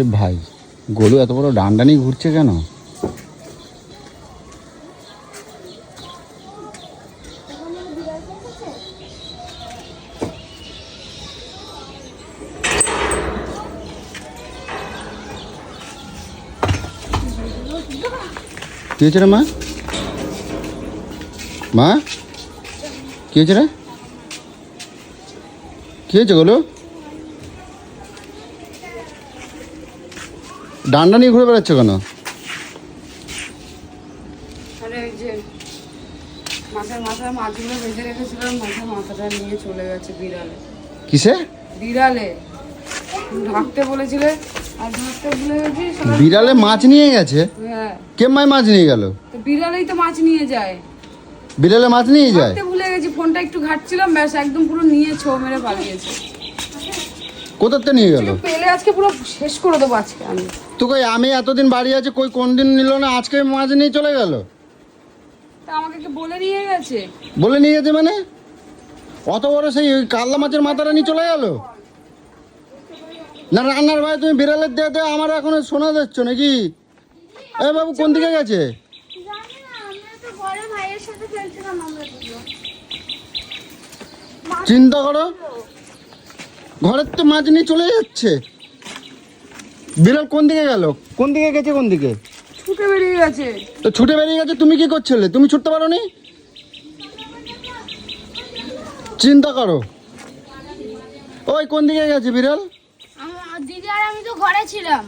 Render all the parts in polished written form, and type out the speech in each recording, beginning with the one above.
এ ভাই, গরু এত বড় ডান্ডা নিয়ে ঘুরছে কেন? কি হয়েছে রে মা? মা কি হয়েছে রে? কি হয়েছে গোলু? ডান্ডা নিয়ে ঘুরে বেড়াচ্ছ কেন? আরে এই যে মাথায় মাছগুলো বেঁধে রেখেছিলাম, মাথাটা নিয়ে চলে গেছে বিড়ালে। কিসে? বিড়ালে ঢাকতে বলেছিলে আর ঢাকতে ভুলে গেছি। বিড়ালে মাছ নিয়ে গেছে? হ্যাঁ। কেমন মাছ নিয়ে গেল? তো বিড়ালেই তো মাছ নিয়ে যায়। বিড়ালে মাছ নিয়ে যায়? ঢাকতে ভুলে গেছি, ফোনটা একটু ঘাটছিলাম, ব্যাস একদম পুরো নিয়ে ছো মেরে পালিয়েছে। কোথাতে নিয়ে গেল? পেলে আজকে পুরো শেষ করে দেবো আজকে আমি। তো কই আমি এতদিন বাড়ি আছি, কই কোন দিন নিল না, আজকে মাছ নিয়ে চলে গেল? তা আমাকে কি বলে নিয়ে গেছে? বলে নিয়ে গেছে মানে? অত বড় সেই ওই কাতলা মাছের মাথাটা নিয়ে চলে গেল? না রান্নার ভাই তুমি বিড়ালের দিয়ে আমার এখনো শোনা যাচ্ছ নাকি? এ বাবু কোন দিকে গেছে? চিন্তা করো, ঘরের তো মাছ নিয়ে চলে যাচ্ছে। বিড়াল কোন দিকে গেল? কোন দিকে গেছে? কোন দিকে? ছুটে বেরিয়ে গেছে। তো ছুটে বেরিয়ে গেছে, তুমি কি করছিলে? তুমি ছুটতে পারো নি? চিন্তা করো, ওই কোন দিকে গেছে বিড়াল? দিদি আর আমি তো ঘরে ছিলাম।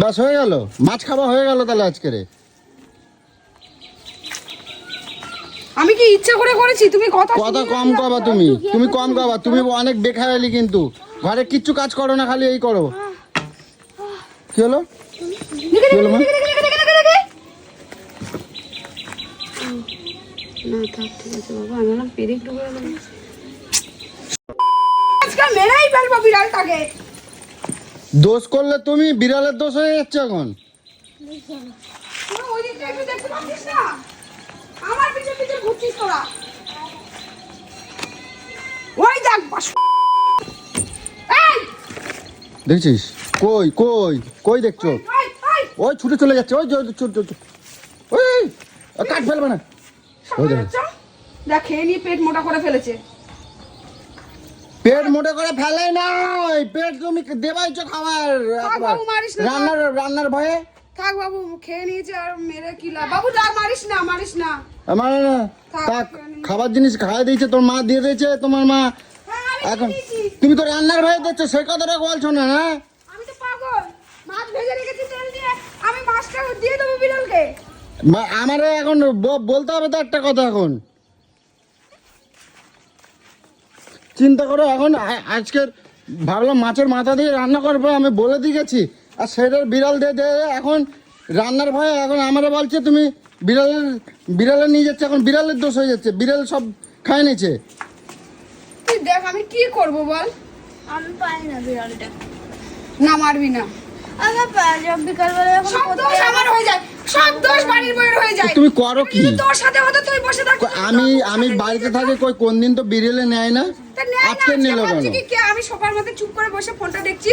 বাস হয়ে গেল, মাছ খাওয়া হয়ে গেল তাহলে আজকের। আমি কি ইচ্ছা করে করেছি? তুমি কথা কম কবা, তুমি কম কবা, তুমি অনেক বেখায়ালি কিন্তু। ঘরে কিচ্ছু কাজ করো না, খালি এই করো। কি হলো? কি হলো মা? না থাক, ঠিক আছে বাবা, আমি না পেরে একটু করে দেবো। আজকে মেরেই ফেলবো বিড়ালটাকে। দোষ করলে তুমি, বিড়ালের দোষ হয়ে যাচ্ছে এখন। তোরা ওই দিকটা একটু দেখতে পাচ্ছিস না? আমার পিছে পিছে ঘুরছিস তোরা। ওই দেখ বাস। এই দেখছিস? কই কই কই দেখছো? ওই ওই ওই ছুটে চলে যাচ্ছে, ওই ওই কাট ফেলবে না। ওই দেখ, দেখ খেয়ে নিয়ে পেট মোটা করে ফেলেছে। পেট মোটা করে ফেলে না, পেট তুমি দেবাইছো খাবার বাবু মারিস না। রান্নার ভয়ে। থাক বাবু, খেয়ে নিয়েছে আর মেরে কি লাভ? বাবু যা, মারিস না মারিস না। আমার না থাক, খাবার জিনিস খাওয়াই দিয়েছে, তোর মা দিয়ে দিয়েছে, তোমার মা। এখন তুমি তো রান্নার ভয়ে দিচ্ছ, সেই কথাটা বলছো না? না আমি তো পাগল, মাছ ভেজে রেখেছি তেল দিয়ে, আমি মাছটা দিয়ে দেবো বিড়ালকে। আমারে এখন বলতে হবে তো একটা কথা। এখন চিন্তা করো, এখন আজকের ভাবলাম মাছের মাথা দিয়ে রান্না করবো, আমি বলে দিয়ে গেছি, আর সেটার বিড়াল দিয়ে এখন রান্নার ভয়ে এখন আমারে বলছে তুমি বিড়ালে নিয়ে যাচ্ছে। এখন বিড়ালের দোষ হয়ে যাচ্ছে, বিড়াল সব খায় নিচ্ছে। তুই দেখ আমি কি করব বল। আমি পাই না বিড়ালটা। না মারবি না। আমার পাই যখন বিকালবেলা যখন সব দোষ আমার হয়ে যায়, সব দোষ বাড়ির বউয়ের হয়ে যায়। তুমি করো কি? তোর সাথে হতো তুই বসে থাক। আমি বাড়িতে থাকি, কই কোন দিন তো বিড়ালে নেয় না, আজকে নিল কেন? আমি সবার মধ্যে চুপ করে বসে ফোনটা দেখছি,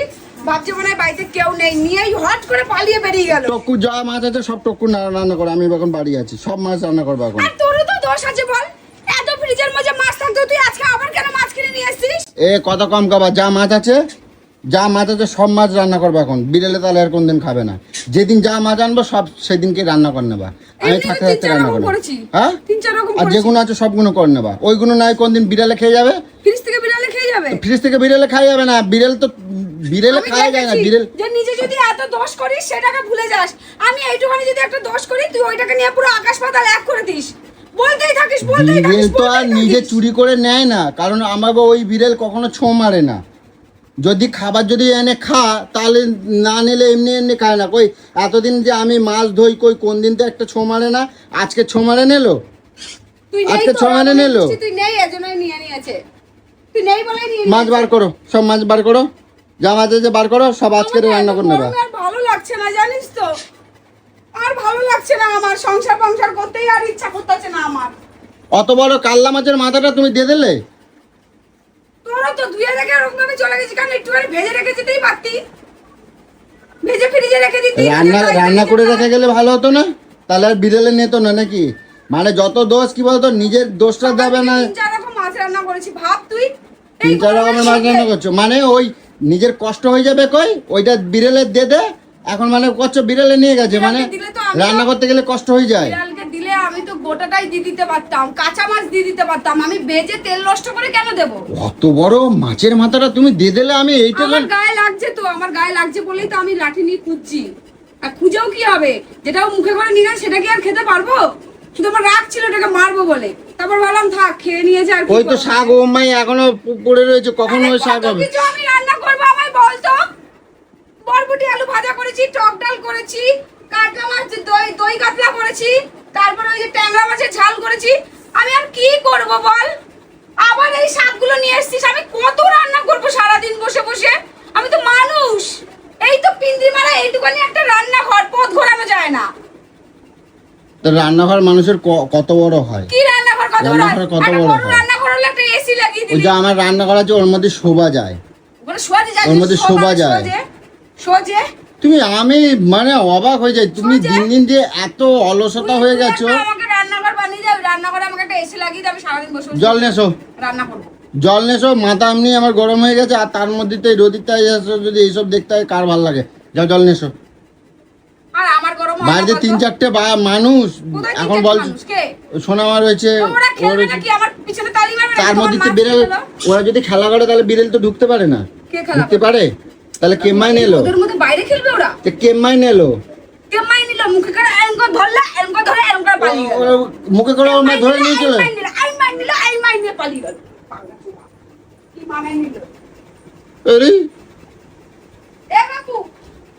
ভাবছি মনে হয় বাড়িতে কেউ নেই, নিয়েই হট করে পালিয়ে বেরিয়ে গেল। টক্কু যা মাছ আছে সব টক্কু রান্না করে, আমি এখন বাড়ি আছি, সব মাছ রান্না করবো এখন। আর তোরও তো দোষ আছে বল, এত ফ্রিজের মধ্যে মাছ থাকতো, তুই আজকে আবার কেন মাছ কিনে নিয়ে আসছিস? এ কত কম খাবা, যা মাছ আছে সব মাছ রান্না করবো এখন। বিড়ালে তাহলে আর কোনদিন খাবে না। যেদিন যা মাছ আনবো সব সেদিনকে রান্না করে নেবা, আমি থাকতে থাকতে রান্না করবো। হ্যাঁ, আর যেগুলো আছে সবগুলো করে নেবা, ওইগুলো নাই কোনদিন বিড়ালে খেয়ে যাবে। ফ্রিজ থেকে বিড়ালে খেয়ে যাবে? ফ্রিজ থেকে বিড়ালে খাওয়া যাবে না, বিড়ালে খাওয়া যায় না। বিড়াল যে নিজে যদি এত দোষ করিস সেটাকে ভুলে যাস, আমি এইটুখানি যদি একটা দোষ করি তুই ওইটাকে নিয়ে পুরো আকাশ পাতাল এক করে দিস। বলতেই থাকিস। বিড়াল তো আর নিজে চুরি করে নেয় না, কারণ আমার ওই বিড়াল কখনো ছোঁ মারে না। যদি খাবার যদি এনে খা, তাহলে না নিলে এমনি এমনি খায় না। কই এতদিন যে আমি মাছ ধই, কই কোন দিন তো একটা ছোঁ মারে না, আজকে ছোঁ মারে নিলো, আজকে ছোঁ মারে নিলো। তুই নেই এজন্যই নিয়ে নিয়েছে, তুই নেই বলে নিয়ে মাছ বার করো, সব মাছ বার করো, যা মাছ আছে বার করো, সব আজকে রান্না করে নেবা। আর ভালো লাগছে না জানিস তো, আর ভালো লাগছে না আমার, সংসার করতেই আর ইচ্ছা করতেছে না আমার। অত বড় কাল্লা মাছের মাথাটা তুমি দিয়ে দিলে? তোরা তো ধুয়ে রেখে ওরকম ভাবে চলে গেছি, কারণ একটুখানি ভেজে রেখে যেতেই পারতি। ভেজে ফ্রিজে রেখে দিতি। রান্না করে রেখে গেলে ভালো হতো না? তাহলে আর বিড়ালে নিত না নাকি? মানে যত দোষ কি বলতো, নিজের দোষটা দেবে না। 3-4 রকম মাছ রান্না করেছি, ভাব তুই। এই 3-4 রকমের মাছ রান্না করছো, মানে ওই নিজের কষ্ট হয়ে যাবে কই, ওইটা বিড়ালে দিয়ে দে। এখন মানে করছো বিড়ালে নিয়ে গেছে, মানে বিড়ালকে দিলে তো আমিও- রান্না করতে গেলে কষ্ট হয়ে যায়। বিড়ালকে দিলে আমি তো গোটাটাই দিয়ে দিতে পারতাম, কাঁচা মাছ দিয়ে দিতে পারতাম। আমি ভেজে তেল নষ্ট করে কেন দেবো? অত বড় মাছের মাথাটা তুমি দিয়ে দিলে, আমি এইটা আমার গায়ে লাগছে তো, আমার গায়ে লাগছে বলেই তো আমি লাঠি নিয়ে খুঁজছি। আর খুঁজেও কি হবে? যেটাও মুখে করে নিয়ে গেছে সেটা কি আর খেতে পারবো? শুধু আমার রাগ ছিল ওটাকে মারবো বলে, তারপর ভাবলাম থাক, খেয়ে নিয়েছে আর কি ওই তো করবো। শাক ও মাই এখনো পড়ে রয়েছে, কখন আরে ওই শাক কত হবে? কিছু আমি রান্না করবো আমায় বলতো। বরবটি আলু ভাজা করেছি, টক ডাল করেছি, কাতলা মাছ দই কাতলা করেছি, তারপরে ওই যে ট্যাংরা মাছের ঝাল করেছি। আমি আর কি করব বল? আবার এই শাকগুলো নিয়ে এসেছিস, আমি কত রান্না করবো সারাদিন বসে বসে? আমি তো মানুষ। এই তো পিন্দি মারা এইটুখানি একটা রান্নাঘর, পথ ঘোরানো যায় না। তো রান্নাঘর মানুষের কত বড় হয়? কি রান্নাঘর কত বড়? রান্নাঘর কত একটা বড় বড় হয়? রান্নাঘর হলে একটা এসি লাগিয়ে ওই দিবি। যে আমার রান্না করা আছে, ওর মধ্যে শোভা যায়। ওখানে শোয়া যায়, ওর মধ্যে শোভা যায়। সোজে তুমি, আমি মানে অবাক হয়ে যাই, তুমি সোজা। দিন দিন যে এত অলসতা হয়ে গেছো। আমাকে রান্নাঘর বানিয়ে দাও, রান্নাঘরে আমাকে একটা এসি লাগিয়ে দাও, আমি সারাদিন বসে বসে জল নেছো, রান্না করবো। জল নেছো, মাথা এমনি আমার গরম হয়ে গেছে, আর তার মধ্যে তো এই রোদিরটা যদি এইসব দেখতে হয় কার ভালো লাগে? যাও জল নেছো। আর আমার গরম হয় না বাড়িতে বলতো? 3-4টে মানুষ কোথায় এখন 3-4 বল, মানুষ? কে? সোনামা রয়েছে, ওরা ওর খেলবে রয়েছে। নাকি? আমার পিছনে তালি মারবে নাকি? তার তোমার মধ্যে মা তো বিড়াল, খেলবে না? ওরা যদি খেলা করে তাহলে বিড়াল তো ঢুকতে পারে না। কে খেলা ঢুকতে করে? পারে? তাহলে কেম্মাই নিলো, ওদের মধ্যে বাইরে খেলবে ওরা? কেম্মাই নিলো। কেমাই নিল, মুখে করে এরকম ধরলা, এরকম ধরে এরকম করে পালিয়ে গেল। মুখে করে ওর মা ধরে নিয়ে চলে। আই মাই নিয়ে পালিয়ে গেল। কি মানে নিল? আরে এ বাবু,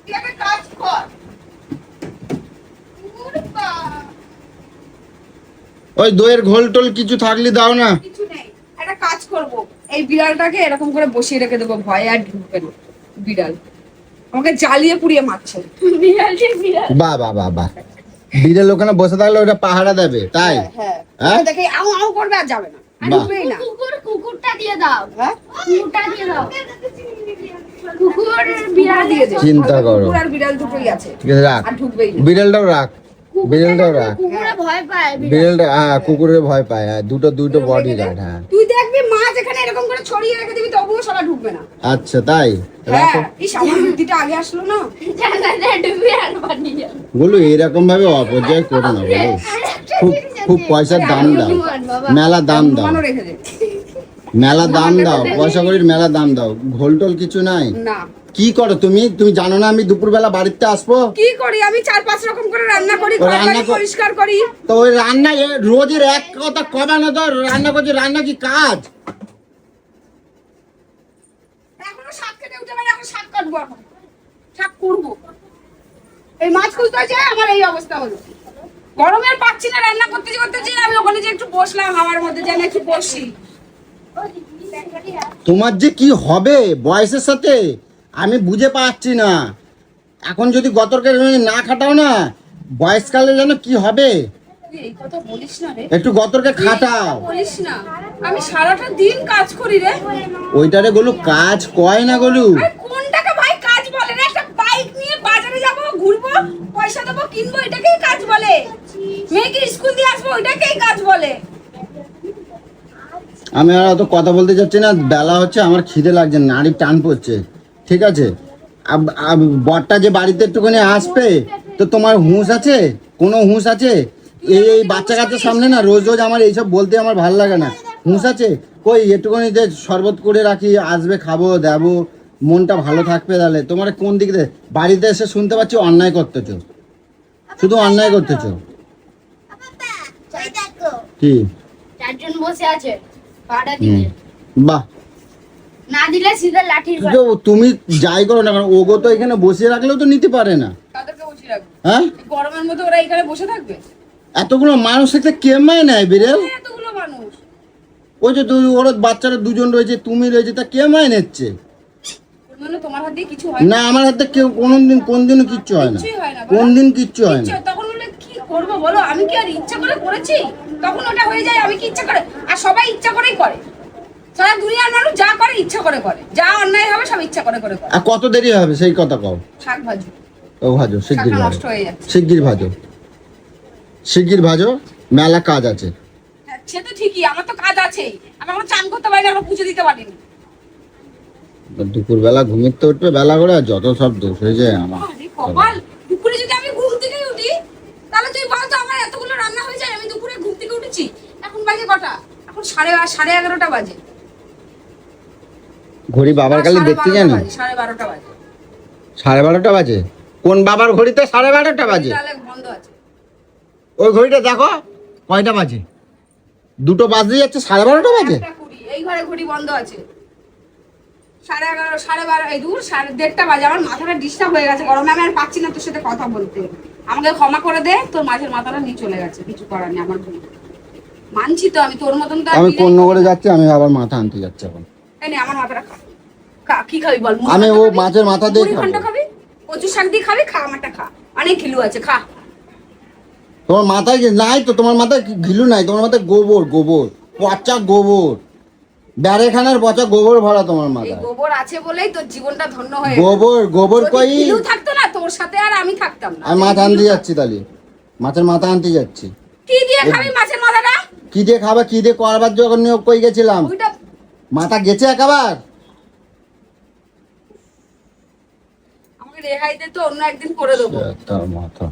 তুই একটা কাজ কর। ওরে বাবা, ওই দইয়ের ঘোল টোল কিছু থাকলে দাও না। কিছু নেই, একটা কাজ করব। এই বিড়ালটাকে এরকম করে বসিয়ে রেখে দেবো, ভয়ে আর ঢুকবে না। বিড়াল আমাকে জ্বালিয়ে পুড়িয়ে মারছে। বিড়ালটি বিড়াল। বাহ বাহ বাহ বাহ, বিড়াল ওখানে বসে থাকলে ওটা পাহারা দেবে, তাই? হ্যাঁ, হ্যাঁ? দেখে আউ আউ করবে আর যাবে না, আর বাহ। ঢুকবেই না। কুকুরটা দিয়ে দাও। হ্যাঁ? কুকুরটা দিয়ে দাও। কুকুর বিড়াল দিয়ে দে। চিন্তা করো। কুকুর আর বিড়াল দুটোই আছে, ঠিক আছে, রাখ। আর ঢুকবেই না। বিড়ালটাও রাখ, বিড়ালটাও রাখ। কুকুরে ভয় পায় বিড়াল। বিড়ালটা, হ্যাঁ, কুকুরের ভয় পায়, হ্যাঁ, দুটো বডি গার্ড, হ্যাঁ। তুই দেখবি মাছ এখানে এরকম করে ছড়িয়ে রেখে দিবি, তবুও সারা ঢুকবে না। আচ্ছা তাই? হ্যাঁ, রাখো। এই আমার বুদ্ধিটা আগে আসলো না। জানালা ডুবে আর বানিয়ে যাও। বলো এরকম ভাবে অপর্যায় করো না, বলো। খুব খুব পয়সার দাম দাও, মেলা দাম দাও, অনুমানও রেখে দে। মেলা দাম দাও, পয়সা করির মেলা দাম দাও। ঘোল টোল কিছু নাই? না, কি করো তুমি? তুমি জানো না আমি দুপুরবেলা বাড়িতে আসবো? কি করি আমি? 4-5 রকম করে রান্না করি, ও রান্না ঘরবাড়ি কর- পরিষ্কার করি। তো ওই রান্না রোজের এক কথা কবা না তো, রান্না করছি, রান্না কি কাজ? এখনো শাক খেতে উঠে গেলে এখন শাক কাটবো, এখন শাক করবো। এই মাছ খুলতে হয়েছে, আমার এই অবস্থা হলো। গরমে আর পাচ্ছি না, রান্না করতে আমি ওখানে যে একটু বসলাম হাওয়ার মধ্যে, যেন একটু বসি। তোমার যে কি হবে বয়সের সাথে আমি বুঝে পাচ্ছি না। এখন যদি গতরকে না খাটাও না, বয়সকালে যেন কি হবে। তুই এই কথা বলিস না রে, একটু গতরকে খাটাও। বলিস না। আমি সারাটা দিন কাজ করি রে। ওইটারে গলু কাজ কয় না গলু। আরে কোনটাকে ভাই কাজ বলে রে? একটা বাইক নিয়ে বাজারে যাব, ঘুরবো, পয়সা দেবো, কিনবো, এটাকেই কাজ বলে। মেয়েকে স্কুল দিয়ে আসবো, ওইটাকেই কাজ বলে। আমি আর অত কথা বলতে চাচ্ছি না, বেলা হচ্ছে, আমার খিদে লাগছে, নাড়ির টান পড়ছে, ঠিক আছে? বরটা যে বাড়িতে একটুখানি আসবে, তো তোমার হুঁশ আছে? কোনো হুঁশ আছে? এই বাচ্চা কাচ্চার সামনে না রোজ রোজ আমার এইসব বলতে আমার ভালো লাগে না। হুঁশ আছে কই? একটুখানি যে শরবত করে রাখি, আসবে, খাবো, দেবো, মনটা ভালো থাকবে। তাহলে তোমার কোন দিক দিয়ে বাড়িতে এসে শুনতে পাচ্ছি অন্যায় করতেছো, শুধু অন্যায় করতেছো। কি? চারজন বসে আছে পাড়া হুম, দিকে। বাহ। না দিলে সিধা লাঠির বাড়ি। তো তুমি যাই করো না, কারণ ওগো তো এখানে বসিয়ে রাখলেও তো নিতে পারে না। তাদেরকে বসিয়ে রাখবো। হ্যাঁ, এই গরমের মধ্যে ওরা এখানে বসে থাকবে? এতগুলো মানুষ একটা কেমায় নেয় বিড়াল। এতগুলো মানুষ। ওই যে ওরা বাচ্চারা দুজন রয়েছে, তুমি রয়েছে, তা কেমায় নিচ্ছে? মানে তোমার হাত দিয়ে কিছু হয় না, আমার হাতে কেউ কোনদিনও কিচ্ছু হয় না, কিছুই হয় না। কোনদিন কিচ্ছু হয় না। তখন বলে কি করবো বলো? আমি কি আর ইচ্ছা করে করেছি? তখন ওটা হয়ে যায়, আমি কি ইচ্ছা করে? আর সবাই ইচ্ছা করেই করে। সারা দুনিয়ার মানুষ যা করে ইচ্ছা করে করে, যা অন্যায় হবে সব ইচ্ছা করে করে করে। আর কত দেরি হবে সেই কথা কও। শাক ভাজু, ও ভাজো, শিগগির শাকটা ভাজো, নষ্ট হয়ে যাচ্ছে। শিগগির ভাজো, শিগগির ভাজো, মেলা কাজ আছে। হ্যাঁ, সে তো ঠিকই, আমার তো কাজ আছেই। আমি এখন চান করতে পারি না, আমরা পুজো দিতে পারিনি। দুপুর বেলা ঘুমিতে উঠবে বেলা করে, আর যত সব দোষ হয়ে যায় আমার। আরে কপাল, দুপুরে যদি আমি ঘুম থেকে উঠি তাহলে তুই বল তো আমার এতগুলো রান্না হয়ে যায়। আমি দুপুরে ঘুম থেকে উঠেছি, এখন বাজে কটা? এখন 11:30 বাজে। ঘড়ি বাবার কালে দেখতে জানি, 12:30 বাজে। 12:30 বাজে। কোন বাবার ঘড়িতে 12:30 বাজে? তাহলে বন্ধ আছে। ওই ঘড়িটা দেখো কয়টা বাজে, দুটো বাজতে যাচ্ছে, 12:30 বাজে। 1:20, এই ঘরে ঘড়ি বন্ধ আছে। 11:30, 12:30, এই দূর 1:30 বাজে। আমার মাথাটা ডিস্টার্ব হয়ে গেছে গরমে, আমি আর পাচ্ছি না তোর সাথে কথা বলতে। আমাকে ক্ষমা করে দে, তোর মাঝের মাথাটা নিয়ে চলে গেছে, কিছু করার নেই। আমার ভুল, মানছি তো, আমি তোর মতন তো আর আমি বিলাই কোন করতে করে যাচ্ছি, আমি আবার মাথা আনতে যাচ্ছি এখন। এই নে, আমার মাথাটা খা। খা, কি খাবি বল? মুড়ি আমি ঘন্ট ও খাবি? মাছের মাথা দিয়ে মুড়ি খাবো। ঘন্ট খাবি? কচু শাক দিয়ে খাবি? খা, আমারটা খা, অনেক ঘিলু আছে, খা। তোমার মাথায় নাই তো, তোমার মাথায় ঘিলু নাই, তোমার মাথায় গোবর, গোবর, পচা গোবর, ব্যারেখানার পচা গোবর ভরা তোমার এই মাথায়। গোবর আছে বলেই তোর জীবনটা ধন্য হয়ে গোবর, গোবর যদি কই? ঘিলু থাকতো না তোর সাথে আর আমি থাকতাম না। আমি মাথা আনতে যাচ্ছি, তাহলে মাছের মাথা আনতে যাচ্ছি। কি দিয়ে খাবি মাছের মাথাটা? কি দিয়ে খাবে, কি দিয়ে করবার যখন নিয়োগ কই গেছিলাম, ওইটা মাথা গেছে একেবার। আমাকে রেহাই দে তো, অন্য একদিন করে দেবো। তার মাথা